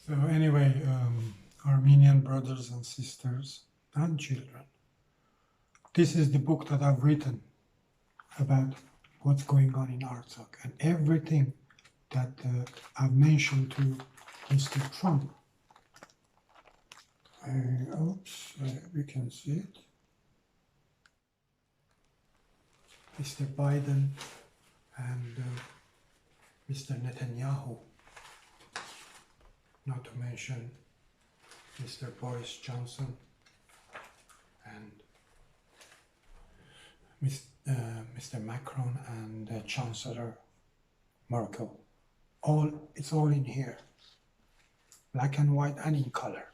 So anyway, Armenian brothers and sisters and children, this is the book that I've written about what's going on in Artsakh, and everything that I've mentioned to Mr. Trump. We can see it. Mr. Biden and Mr. Netanyahu, not to mention Mr. Boris Johnson and Mr. Macron and Chancellor Merkel. It's all in here, black and white and in color.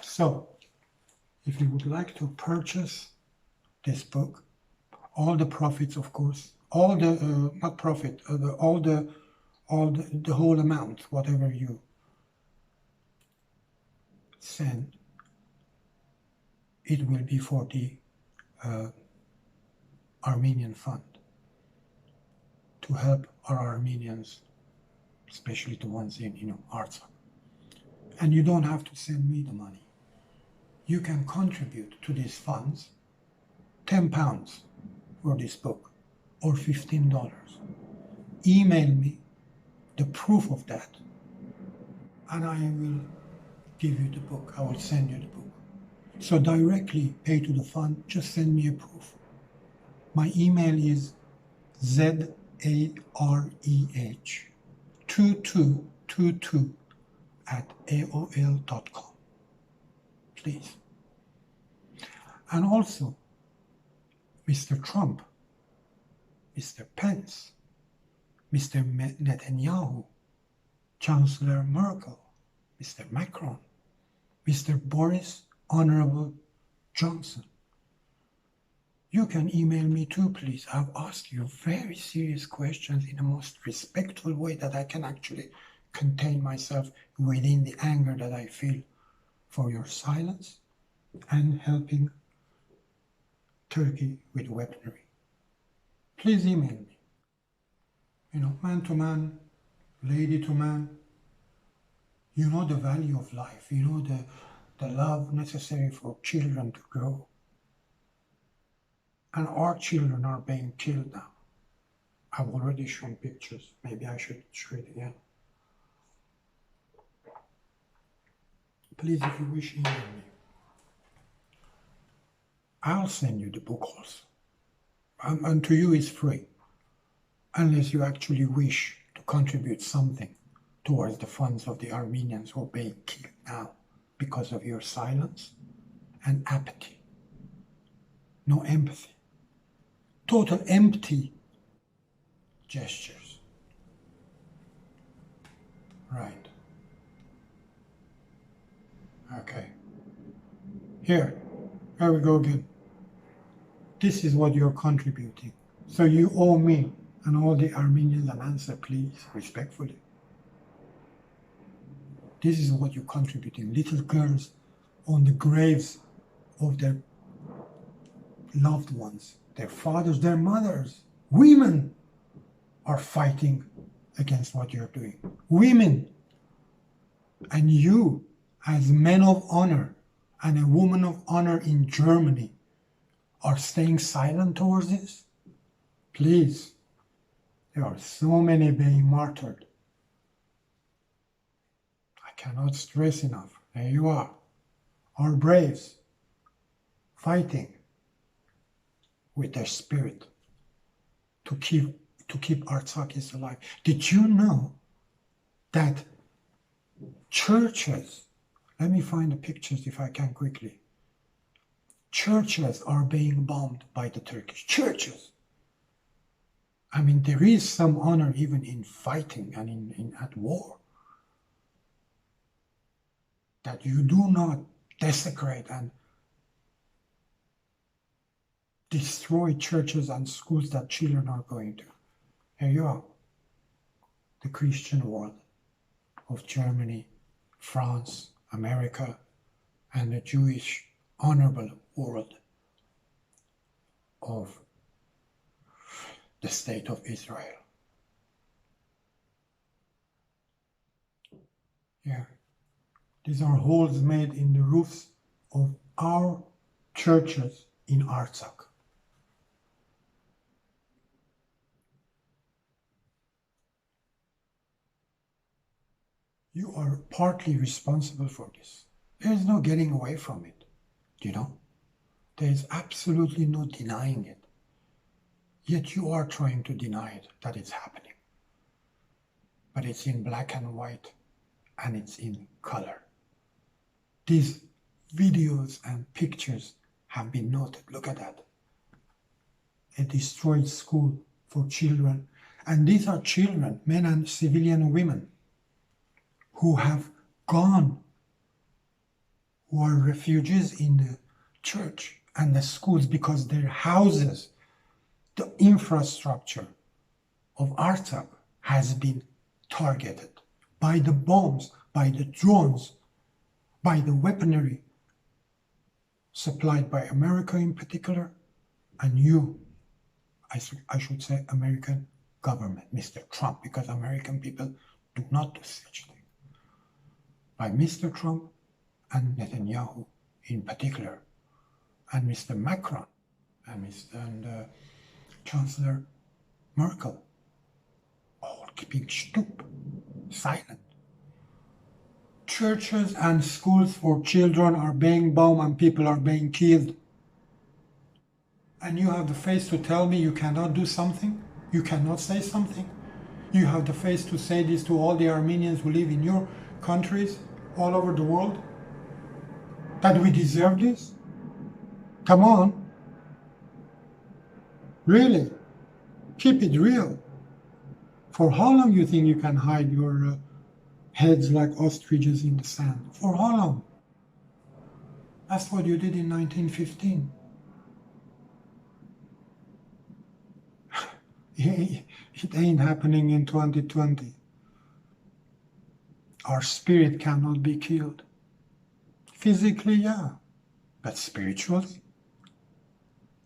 So, if you would like to purchase this book, all the profits, of course, all the not profit, the whole amount, whatever you send, it will be for the Armenian Fund to help our Armenians, especially the ones in Artsakh. And you don't have to send me the money. You can contribute to these funds £10 for this book or $15. Email me the proof of that and I will give you the book. I will send you the book. So directly pay to the fund, just send me a proof. My email is zareh2222@aol.com. Please. And also, Mr. Trump, Mr. Pence, Mr. Netanyahu, Chancellor Merkel, Mr. Macron, Mr. Boris Honorable Johnson. You can email me too, please. I've asked you very serious questions in a most respectful way that I can actually contain myself within the anger that I feel for your silence and helping Turkey with weaponry. Please email me. Man to man, lady to man. You know the value of life. You know the love necessary for children to grow. And our children are being killed now. I've already shown pictures. Maybe I should show it again. Please, if you wish, email me. I'll send you the book also. And to you it's free. Unless you actually wish to contribute something towards the funds of the Armenians who are being killed now because of your silence and apathy. No empathy. Total empty gestures. Right. Okay. Here we go again. This is what you're contributing. So you owe me and all the Armenians an answer, please, respectfully. This is what you're contributing. Little girls on the graves of their loved ones, their fathers, their mothers. Women are fighting against what you're doing. Women. And you, as men of honor and a woman of honor in Germany, are staying silent towards this? Please. There are so many being martyred. I cannot stress enough. There you are. Our braves fighting with their spirit to keep Artsakh alive. Did you know that churches, let me find the pictures if I can quickly. Churches are being bombed by the Turkish. Churches. I mean, there is some honor even in fighting and at war. That you do not desecrate and destroy churches and schools that children are going to. Here you are. The Christian world of Germany, France, America, and the Jewish honorable world of the state of Israel. Yeah, these are holes made in the roofs of our churches in Artsakh. You are partly responsible for this. There is no getting away from it, you know? There is absolutely no denying it. Yet you are trying to deny it, that it's happening. But it's in black and white, and it's in color. These videos and pictures have been noted. Look at that. A destroyed school for children. And these are children, men and civilian women, who have gone, who are refugees in the church and the schools because their houses, the infrastructure of Artsakh has been targeted by the bombs, by the drones, by the weaponry supplied by America in particular, and you, I should say American government, Mr. Trump, because American people do not do such thing. By Mr. Trump and Netanyahu in particular, and Mr. Macron and Chancellor Merkel, all keeping silent. Churches and schools for children are being bombed and people are being killed. And you have the face to tell me you cannot do something? You cannot say something? You have the face to say this to all the Armenians who live in your countries all over the world? That we deserve this? Come on. Really? Keep it real. For how long you think you can hide your heads like ostriches in the sand? For how long? That's what you did in 1915. It ain't happening in 2020. Our spirit cannot be killed. Physically, yeah, but spiritually,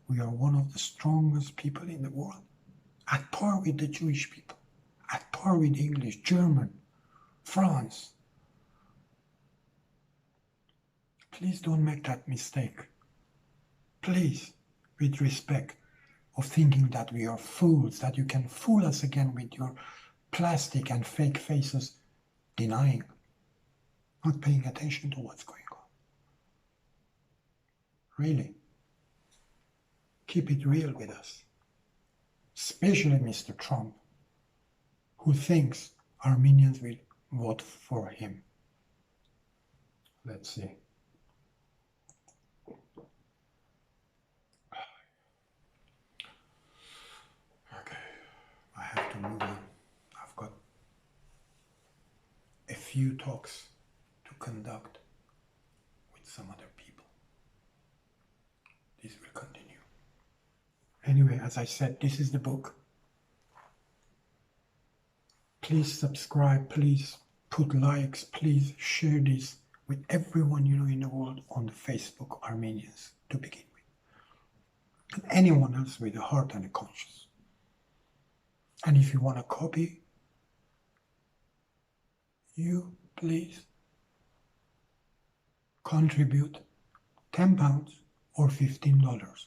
we are one of the strongest people in the world, at par with the Jewish people, at par with English, German, France. Please don't make that mistake. Please, with respect, of thinking that we are fools, that you can fool us again with your plastic and fake faces, denying, not paying attention to what's going on. Really, keep it real with us, especially Mr. Trump, who thinks Armenians will vote for him. Let's see. Okay, I have to move on. I've got a few talks to conduct with some other people. This will continue. Anyway, as I said, this is the book. Please subscribe, please put likes, please share this with everyone you know in the world on the Facebook Armenians to begin with. And anyone else with a heart and a conscience. And if you want a copy, you please contribute £10 or $15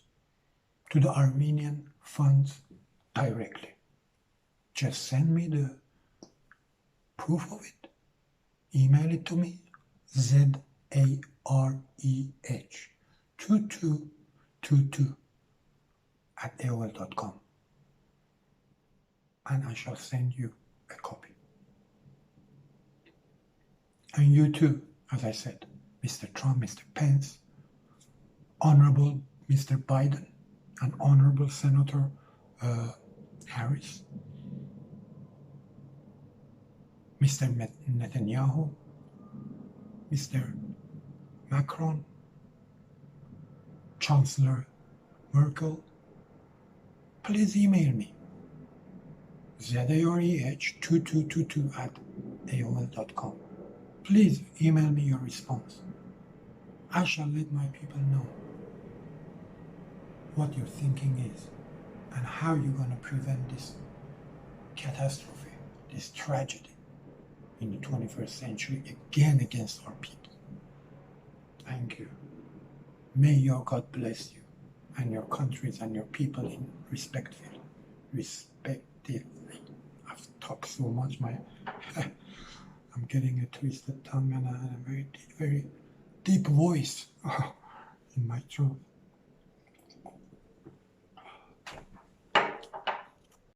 to the Armenian funds directly. Just send me the proof of it. Email it to me, zareh2222@aol.com, and I shall send you a copy. And you too, as I said, Mr. Trump, Mr. Pence, Honorable Mr. Biden, and Honorable Senator Harris, Mr. Netanyahu, Mr. Macron, Chancellor Merkel, please email me, zareh2222@aol.com. Please email me your response. I shall let my people know. what your thinking is and how you're going to prevent this catastrophe, this tragedy in the 21st century again against our people. Thank you. May your God bless you and your countries and your people in respectively. I've talked so much, I'm getting a twisted tongue and a very deep voice in my throat.